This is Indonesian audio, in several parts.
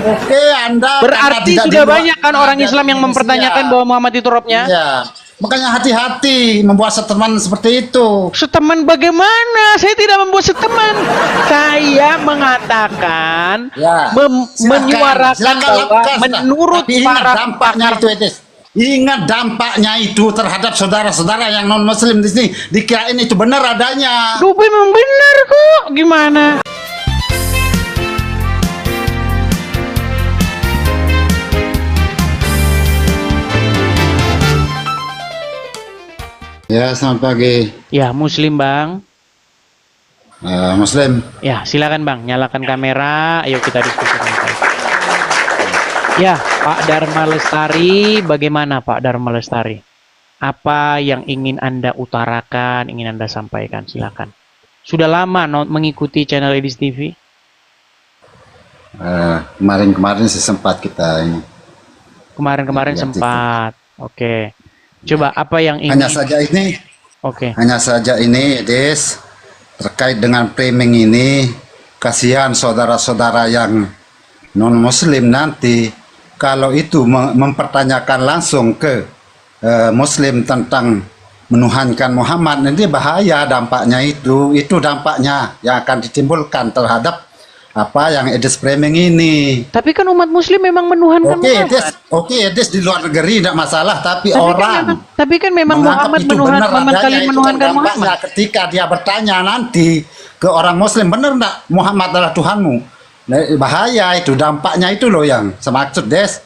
Oke, Anda Berarti sudah banyak kan orang Islam yang mempertanyakan bahwa Muhammad itu Robnya? Iya. Makanya hati-hati membuat seteman seperti itu. Seteman bagaimana? Saya tidak membuat seteman. Saya mengatakan, Ya, menyuarakan bahwa menurut para dampaknya itu, Edis. Ingat dampaknya itu terhadap saudara-saudara yang non Muslim di sini. Dikirain itu benar adanya. Duh, memang benar kok. Gimana? Ya, selamat pagi. Ya, Muslim Bang. Muslim. Ya, silakan Bang, nyalakan kamera. Ayo kita diskusi. Ya, Pak Dharma Lestari, bagaimana Pak Dharma Lestari? Apa yang ingin Anda utarakan, ingin Anda sampaikan? Silakan. Sudah lama mengikuti channel Edis TV? Kemarin-kemarin sih sempat kita ini. Kemarin-kemarin sempat. Oke. Coba apa yang ingin? Hanya saja ini. Oke. Hanya saja ini, Des, terkait dengan framing ini, kasihan saudara-saudara yang non Muslim nanti kalau itu mempertanyakan langsung ke Muslim tentang menuhankan Muhammad, nanti bahaya dampaknya itu dampaknya yang akan ditimbulkan terhadap apa yang Edis framing ini. Tapi kan umat Muslim memang menuhankan Muhammad. Edis di luar negeri tidak masalah, tapi orang tapi kan memang Muhammad menuhankan Muhammad. Ketika dia bertanya nanti ke orang Muslim, benar enggak Muhammad adalah Tuhanmu? Nah, bahaya itu, dampaknya itu loh yang semaksud, Des.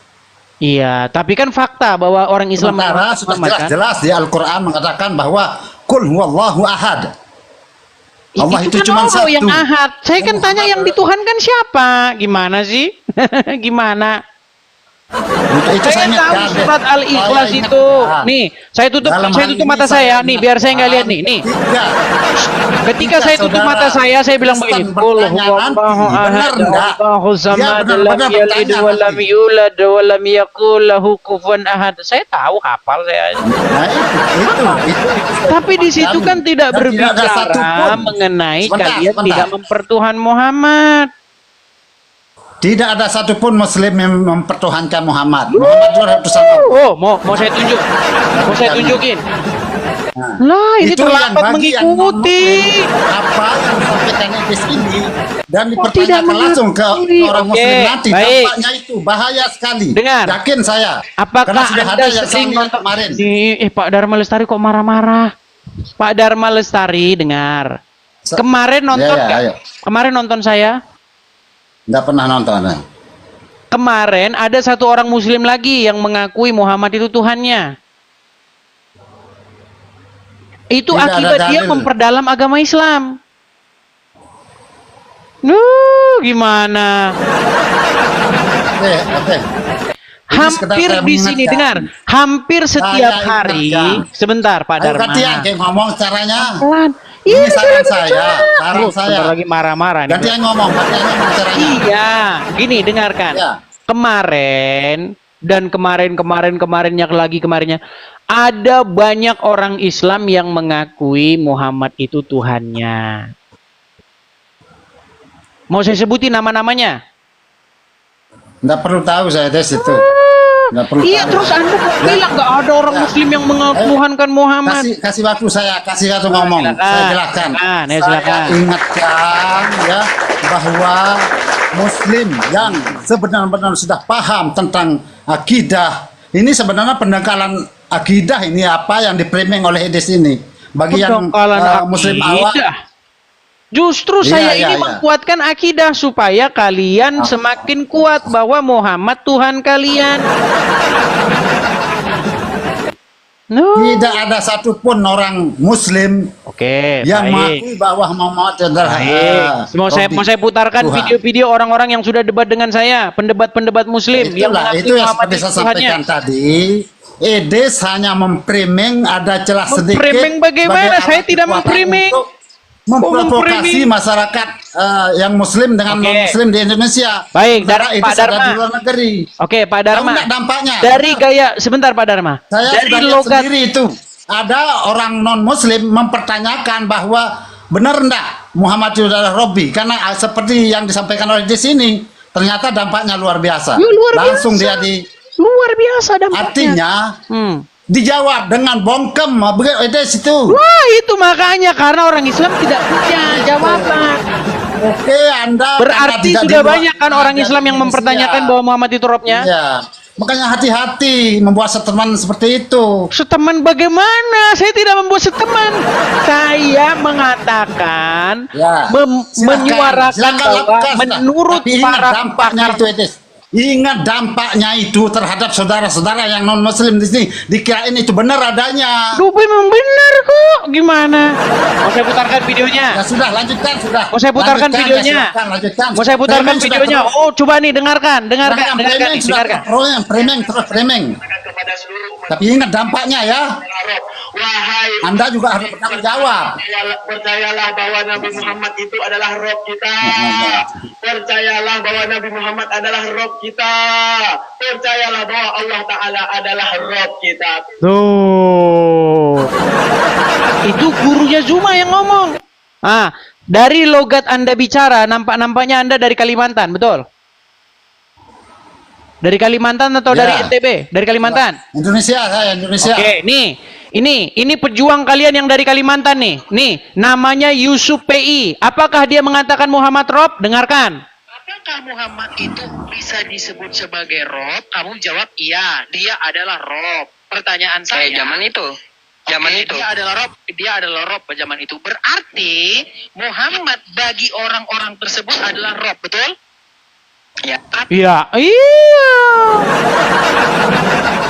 Iya, tapi kan fakta bahwa orang Islam sudah jelas-jelas di Al-Quran mengatakan bahwa Qul huwallahu ahad. Allah itu kan cuma satu. Yang ahad. Saya kan tanya yang dituhankan siapa? Gimana sih? Gimana? Itu saya tahu surat Al-Ikhlas itu. Nih, saya tutup mata saya nih biar saya nggak lihat nih. Nih. Ketika saya tutup mata saya bilang begini, Qul huwallahu ahad, Allahu samad, lam yalid wa lam yulad wa lam yakul lahu kufuwan ahad. Saya tahu, hafal saya. Itu. Tapi di situ kan tidak berbicara mengenai kalian tidak mempertuhan Muhammad. Tidak ada satupun Muslim yang mempertuhankan Muhammad. Muhammad itu utusan Allah. Oh, mau saya tunjuk, mau saya tunjukin. Nah, ini terlambat mengikuti. Apa yang disampaikan di sini dan dipertanyakan langsung ke orang Muslim nanti. Dampaknya itu bahaya sekali. Dengar. Yakin saya. Apakah Anda sering nonton kemarin? Pak Dharma Lestari kok marah-marah? Pak Dharma Lestari, dengar. Kemarin nonton nggak? Kemarin nonton saya? Nggak pernah nonton. Kemarin ada satu orang Muslim lagi yang mengakui Muhammad itu Tuhannya. Itu akibat dia memperdalam agama Islam. Gimana? Hampir di sini, dengar. Hampir setiap hari. Sebentar, Pak Dharma. Ngomong caranya. Ini saran saya. Lagi marah-marah nih. Gantian ngomong caranya. Iya, gini dengarkan. Ya. Kemarin dan kemarinnya ada banyak orang Islam yang mengakui Muhammad itu Tuhannya. Mau saya sebutin nama-namanya? Nggak perlu tahu saya tes itu. Iya, terus Anda bilang nggak ada orang Muslim yang menuhankan Muhammad. Kasih waktu ngomong. Saya jelaskan. Silakan. Ingatkan ya bahwa Muslim yang sebenarnya sudah paham tentang akidah, ini sebenarnya pendangkalan akidah ini apa yang dipriming oleh Edis ini bagi yang Muslim awal. Justru saya ini menguatkan akidah supaya kalian semakin kuat bahwa Muhammad Tuhan kalian. Tidak ada satupun orang Muslim yang mengakui bahwa Muhammad adalah mau saya putarkan video-video orang-orang yang sudah debat dengan saya, pendebat-pendebat Muslim yang mengakui itu yang seperti saya sampaikan tadi. Edis hanya mempriming, ada celah sedikit. Mempriming bagaimana? Saya tidak mempriming. Memprovokasi masyarakat yang Muslim dengan non-Muslim di Indonesia. Baik, Pak Dharma. Di luar negeri. Oke, Pak Dharma. Dampaknya. Dari gaya, sebentar Pak Dharma. Saya dari logat sendiri itu. Ada orang non-Muslim mempertanyakan bahwa benar enggak Muhammad itu adalah Robbi, karena seperti yang disampaikan oleh di sini ternyata dampaknya luar biasa. Ya, luar Langsung biasa. dia di Luar biasa dampaknya. artinya dijawab dengan bongkem begitu itu. Wah, itu makanya karena orang Islam tidak punya jawaban. Oke, Anda Berarti karena tidak sudah di luar- banyak kan orang Islam yang mempertanyakan bahwa Muhammad itu robnya. Iya. Makanya hati-hati membuat statement seperti itu. Seteman bagaimana? Saya tidak membuat seteman. Saya mengatakan, Ya. menyuarakan Silakan bahwa lakukan, sudah. menurut Tapi ingat para dampaknya pakar itu, Etis. Ingat dampaknya itu terhadap saudara-saudara yang non Muslim di sini. Dikirain itu benar adanya. Duh, memang benar kok. Gimana? Mau saya putarkan videonya? Ya sudah, lanjutkan sudah. Mau saya putarkan Lanjutkan, videonya? ya, silakan, lanjutkan. Mau saya putarkan Framing sudah videonya? terus. Oh, coba nih dengarkan nih, Framing sudah dengarkan. terus framing. Kepada seluruh umat Tapi ingat dampaknya ya. Arab. Wahai Anda juga harus bertanggung jawab. percayalah bahwa Nabi Muhammad itu adalah Rob kita. Percayalah bahwa Nabi Muhammad adalah Rob kita. Percayalah bahwa Allah Ta'ala adalah Rob kita. Tuh. Itu gurunya Zuma yang ngomong. Ah, dari logat Anda bicara, nampaknya Anda dari Kalimantan, betul? Dari Kalimantan atau Ya. dari NTB? Dari Kalimantan. Indonesia, saya Indonesia. Oke, nih. Ini pejuang kalian yang dari Kalimantan nih. Nih, namanya Yusuf PI. Apakah dia mengatakan Muhammad Rob? Dengarkan. Apakah Muhammad itu bisa disebut sebagai Rob? Kamu jawab iya, dia adalah Rob. Pertanyaan saya. Zaman itu. Zaman Oke, itu. Dia adalah Rob pada zaman itu. Berarti Muhammad bagi orang-orang tersebut adalah Rob, betul? Ya. Iya. Iya.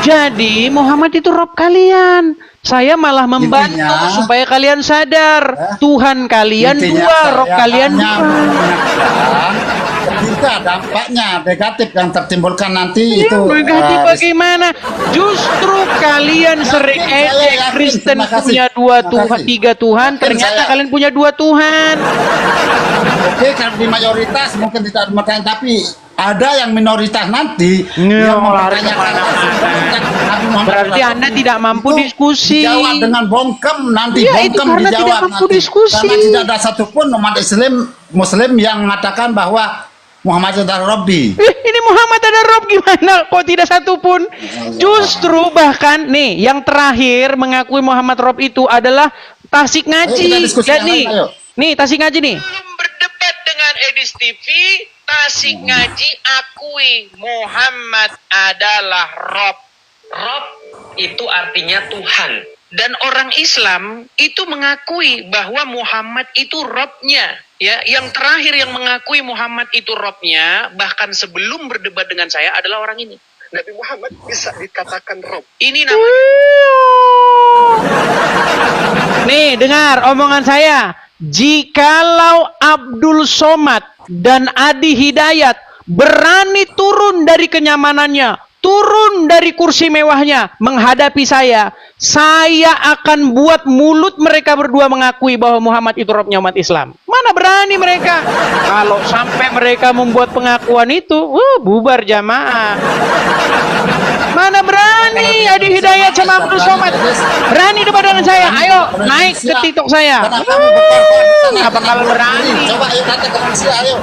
Jadi Muhammad itu Rob kalian. Saya malah membantu Intinya- supaya kalian sadar. Tuhan kalian Intinya dua, saya Rob kalian hanya dua. mengingatkan ketika dampaknya negatif yang tertimbulkan nanti Ya, itu negatif bagaimana? Justru kalian sering saya ejek yakin. Kristen Terima kasih. punya dua Terima Tuhan, kasih. tiga Tuhan. Yakin Ternyata saya. kalian punya dua Tuhan. oke kalau di mayoritas mungkin tidak dimakan, tapi ada yang minoritas nanti Ya, yang lari mempertanyakan kemana-mana. Nabi Muhammad Berarti SAW. Anda tidak mampu Itu diskusi. dijawab dengan bongkem nanti, Iya, itu bongkem karena dijawab tidak mampu nanti. diskusi. Karena tidak ada satupun umat Muslim yang mengatakan bahwa Muhammad adalah Rabbi. Ini Muhammad ada Rob gimana? Kok tidak satupun? Justru bahkan nih yang terakhir mengakui Muhammad Rob itu adalah Tasik Ayo Ngaji. kita diskusi Lihat yang nih. lain, ayo. Nih Tasik Ngaji nih. Belum berdebat dengan Edis TV, Tasik Ngaji akui Muhammad adalah Rob. Rob itu artinya Tuhan. Dan orang Islam itu mengakui bahwa Muhammad itu Robnya. Ya, yang terakhir yang mengakui Muhammad itu Robnya, bahkan sebelum berdebat dengan saya adalah orang ini. Nabi Muhammad bisa dikatakan Rob. Ini namanya Nih dengar omongan saya. Jikalau Abdul Somad dan Adi Hidayat berani turun dari kenyamanannya, turun dari kursi mewahnya menghadapi saya akan buat mulut mereka berdua mengakui bahwa Muhammad itu Robnya umat Islam. Mana berani mereka? Kalau sampai mereka membuat pengakuan itu, bubar jamaah. Mana berani Adi Hidayat sama Abdul Somad? Berani debat dengan saya? Ayo naik ke TikTok saya. Karena kamu berkorban di sana, Apa kalau berani? Coba ayo datang ke Malaysia, ayo.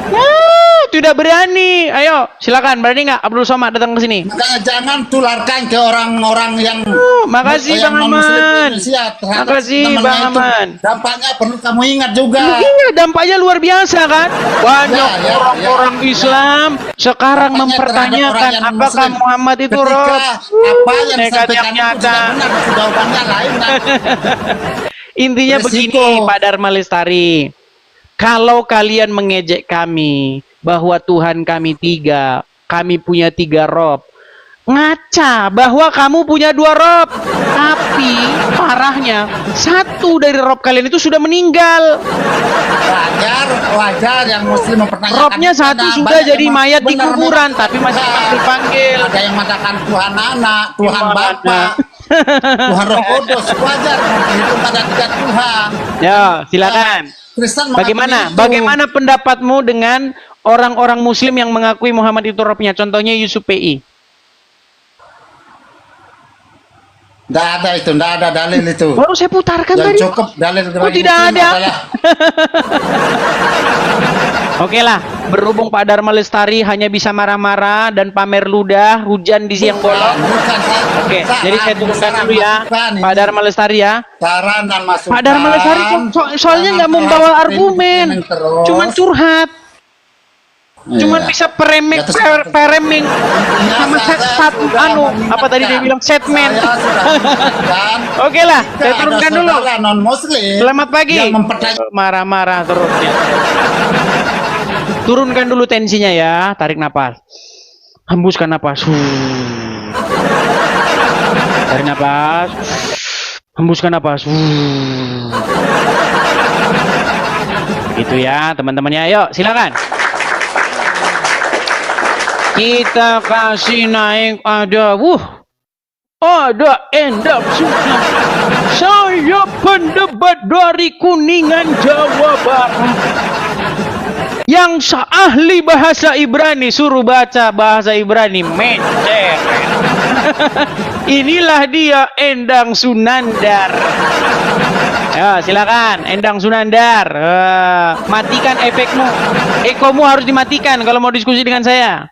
Tidak berani. Ayo, silakan. Berani nggak Abdul Somad datang ke sini? Makanya jangan tularkan ke orang-orang yang makasih, yang Bang non-Muslim di Aman. Indonesia terhadap Makasih, temannya Bang itu. Aman. Dampaknya perlu kamu ingat juga. Iya, dampaknya luar biasa kan? Banyak Ya, ya, orang-orang ya. Islam sekarang Dampaknya mempertanyakan terhadap orang yang apakah non-Muslim. Muhammad itu Ketika Rob. apa yang Nekat disampaikan yang itu nyata. tidak benar, jawabannya lain. Intinya Berisiko. begini, Pak Dharma Lestari. Kalau kalian mengejek kami bahwa Tuhan kami tiga, kami punya tiga Rob, ngaca bahwa kamu punya dua Rob. Tapi parahnya, satu dari Rob kalian itu sudah meninggal. Wajar yang Muslim mempertanyakan. Robnya satu Karena sudah banyak jadi yang mayat di benar-benar kuburan, tapi masih Tuhan. panggil-panggil. Ada yang mengatakan Tuhan anak, Tuhan Tuhan Bapa, Tuhan Roh Kudus. Wajar itu pada tiga Tuhan. Ya, silakan. Kristen mengakui Bagaimana? itu. Bagaimana pendapatmu dengan orang-orang Muslim yang mengakui Muhammad itu Robnya? Contohnya Yusuf PI. Nggak ada itu, nggak ada dalil itu. Baru saya putarkan Yang tadi. cukup dalil Oh, tidak muslim ada. adalah Oke lah, berhubung Pak Dharma Lestari hanya bisa marah-marah dan pamer ludah, hujan di siang bolong. Bukan, Oke, jadi saya turunkan dulu ya, masukan Pak ini. Dharma Lestari ya. Saran dan masukan. Pak Dharma Lestari soalnya nggak membawa argumen, cuman curhat. Cuman bisa pereming, Ya, terus- pereming sama saya satu sudah anu apa tadi dia bilang setmen. Saya sudah mengingatkan. Oke lah, saya Jika turunkan ada dulu. saudara non-muslim Selamat pagi. yang mempertanyakan Marah-marah terus ya. Turunkan dulu tensinya ya, tarik napas. Hembuskan napas. Tarik napas. Hembuskan napas. Gitu ya, teman-temannya. Ayo, silakan. Kita kasih naik ada ada Endang Sunan. Saya pendebat dari Kuningan, Jawa Barat. Yang ahli bahasa Ibrani, suruh baca bahasa Ibrani, mencret. Inilah dia Endang Sunandar. Ya, silakan Endang Sunandar. Matikan efekmu. Ekomu harus dimatikan kalau mau diskusi dengan saya.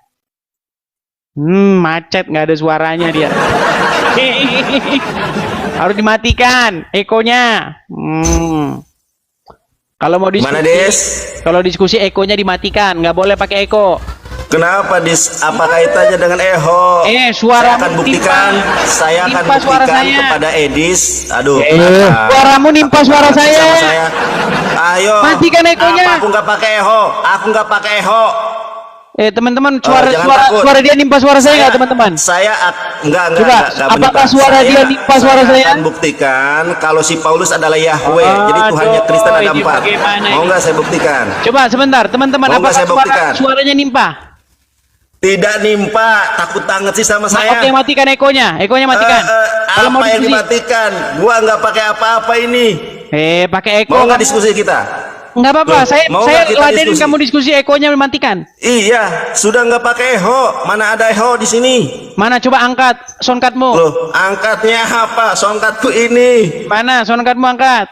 Macet, nggak ada suaranya dia. Harus dimatikan ekonya. Kalau mau diskusi, Mana Des? kalau diskusi ekonya dimatikan, nggak boleh pakai eko. Kenapa Dis? Apa kaitannya dengan Eho? Suara Saya akan buktikan. Saya akan nimpa suara buktikan saya. kepada Edis. Aduh, kenapa? Suaramu nimpa suara Sama saya. Ayo. Matikan ekonya. Apa aku nggak pakai Eho? Aku nggak pakai Eho. Teman-teman, jangan takut. suara dia nimpa suara saya nggak, teman-teman? Enggak, Coba, apakah suara dia nimpa suara saya? akan buktikan kalau si Paulus adalah Yahweh. Jadi Tuhannya Aduh, Kristen ada ini 4. bagaimana Mau ini? nggak saya buktikan? Coba sebentar, teman-teman, Mau nggak apakah saya buktikan? suaranya nimpa? Tidak nimpa. Takut banget sih sama saya. Oke, matikan ekonya. Ekonya matikan. Kalau mau Apa yang diskusi, dimatikan? Gua nggak pakai apa-apa ini. pakai eko. Mau nggak diskusi kita? Nggak apa-apa, Loh, saya mau nggak kita ladenin diskusi? kamu diskusi, ekonya mematikan. Iya, sudah nggak pakai eho. Mana ada eho di sini? Mana, coba angkat soundcardmu. Loh, angkatnya apa? Songkatku ini. Mana soundcardmu, angkat.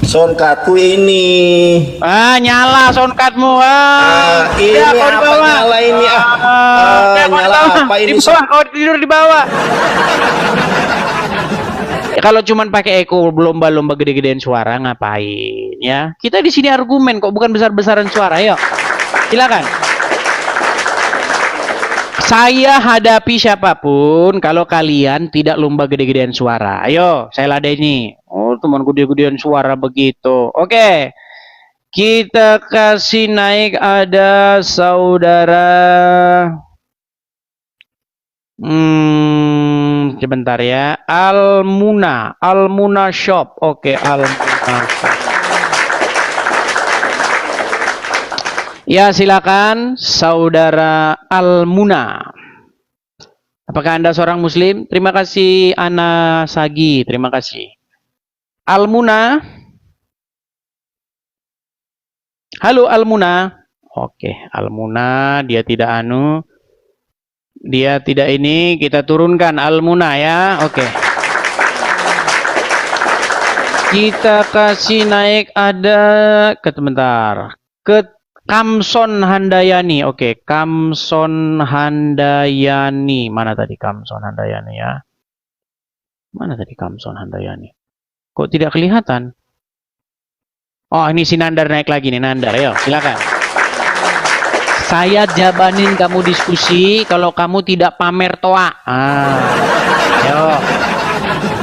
Songkatku ini. Nyala soundcardmu. Ini Ya, kau di apa bawah. nyala ini? Ya, kau di Nyala bawah. apa ini? Di bawah, kau tidur di bawah. Kalau cuman pakai eko lomba-lomba gede-gedean suara ngapain ya? Kita di sini argumen kok, bukan besar-besaran suara. Ayo, silakan. Saya hadapi siapapun kalau kalian tidak lomba gede-gedean suara. Ayo, saya ladeni. Oh, teman gede-gedean suara begitu. Oke. Kita kasih naik ada saudara. Sebentar ya. Almuna Shop. Oke, Almuna Shop. Ya, silakan saudara Almuna. Apakah Anda seorang muslim? Terima kasih Ana Sagi, terima kasih. Almuna. Halo Almuna. Oke, Almuna dia tidak anu. Dia tidak ini, kita turunkan Almuna ya. Oke. Kita kasih naik ada sebentar. Ke Kamson Handayani. Oke, Kamson Handayani. Mana tadi Kamson Handayani ya? Mana tadi Kamson Handayani? Kok tidak kelihatan? Oh, ini si Nandar naik lagi nih, Nandar. Ayo, silakan. Saya jabanin kamu diskusi kalau kamu tidak pamer toa. Ayo.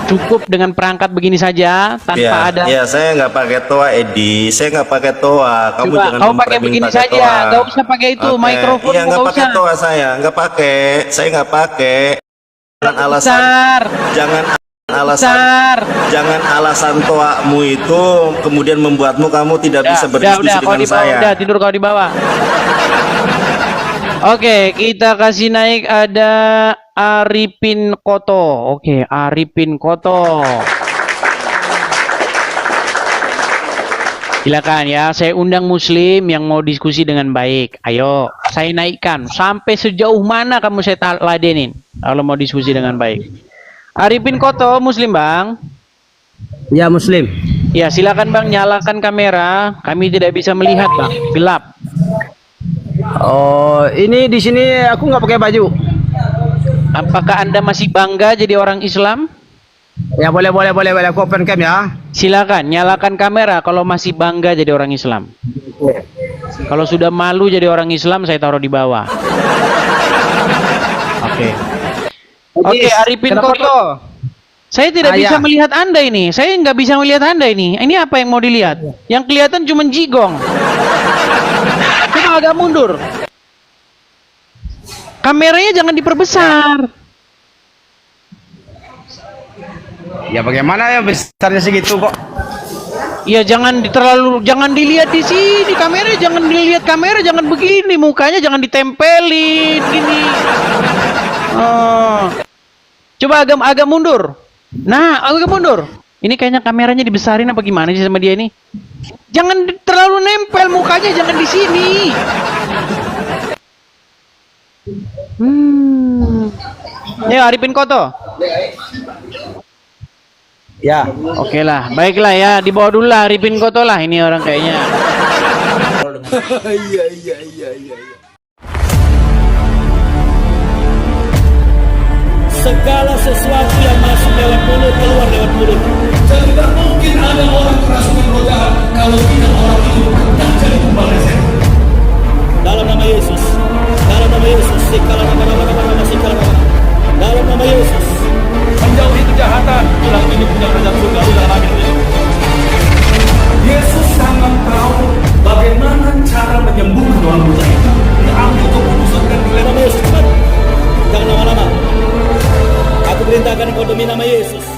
Cukup dengan perangkat begini saja tanpa ada. Ya, saya nggak pakai toa, Edi. Saya nggak pakai toa. Kamu Coba, jangan kamu pakai begini saja. Nggak usah pakai itu. Oke. Mikrofon Iya, nggak nggak pakai usah. toa saya. Nggak pakai. Saya nggak pakai. Jangan alasan. Besar. Jangan alasan. Besar. Jangan alasan toamu itu kemudian membuatmu kamu tidak bisa berdiskusi kau dengan di bawah, saya. udah tidur kau di bawah. Oke, kita kasih naik ada Arifin Koto. Oke, Arifin Koto. Silakan ya, saya undang Muslim yang mau diskusi dengan baik. Ayo, saya naikkan. Sampai sejauh mana kamu saya ladenin kalau mau diskusi dengan baik. Arifin Koto, Muslim Bang. Ya, Muslim. Ya, silakan Bang, nyalakan kamera. Kami tidak bisa melihat Bang, gelap. Oh, ini di sini aku nggak pakai baju. Apakah Anda masih bangga jadi orang Islam? Ya, boleh. Aku open cam ya. Silakan, nyalakan kamera kalau masih bangga jadi orang Islam. Kalau sudah malu jadi orang Islam, saya taruh di bawah. Oke. Oke, Arifin Koto. Saya tidak bisa melihat Anda ini. Saya nggak bisa melihat Anda ini. Ini apa yang mau dilihat? Yang kelihatan cuma jigong. Coba agak mundur. Kameranya jangan diperbesar. Ya, bagaimana ya besarnya segitu kok? Ya jangan jangan dilihat di sini kamera, jangan dilihat kamera, jangan begini mukanya, jangan ditempelin gini. Oh. Coba agak mundur. Nah, agak mundur. Ini kayaknya kameranya dibesarin apa gimana sih sama dia ini? Jangan terlalu nempel mukanya, jangan di sini. Ya, Arifin Koto. Ya. Oke lah, baiklah ya, dibawa dulu lah Arifin Koto lah, ini orang kayaknya. Segala sesuatu yang masuk lewat mulut keluar lewat mulut. Tidak mungkin ada orang kerasukan roh jahat kalau tidak orang itu pernah jadi tumbal reset. Dalam nama Yesus, dalam nama Yesus, sikala nama, sikala nama. Dalam nama Yesus, menjauhi kejahatan. Tulang ini punya kerajaan surga. Udah amin. Yesus sangat tahu bagaimana cara menyembuhkan orang buta itu. Ambil keputusan dan dalam nama Yesus. Jangan lama-lama. Aku perintahkan kau demi nama Yesus.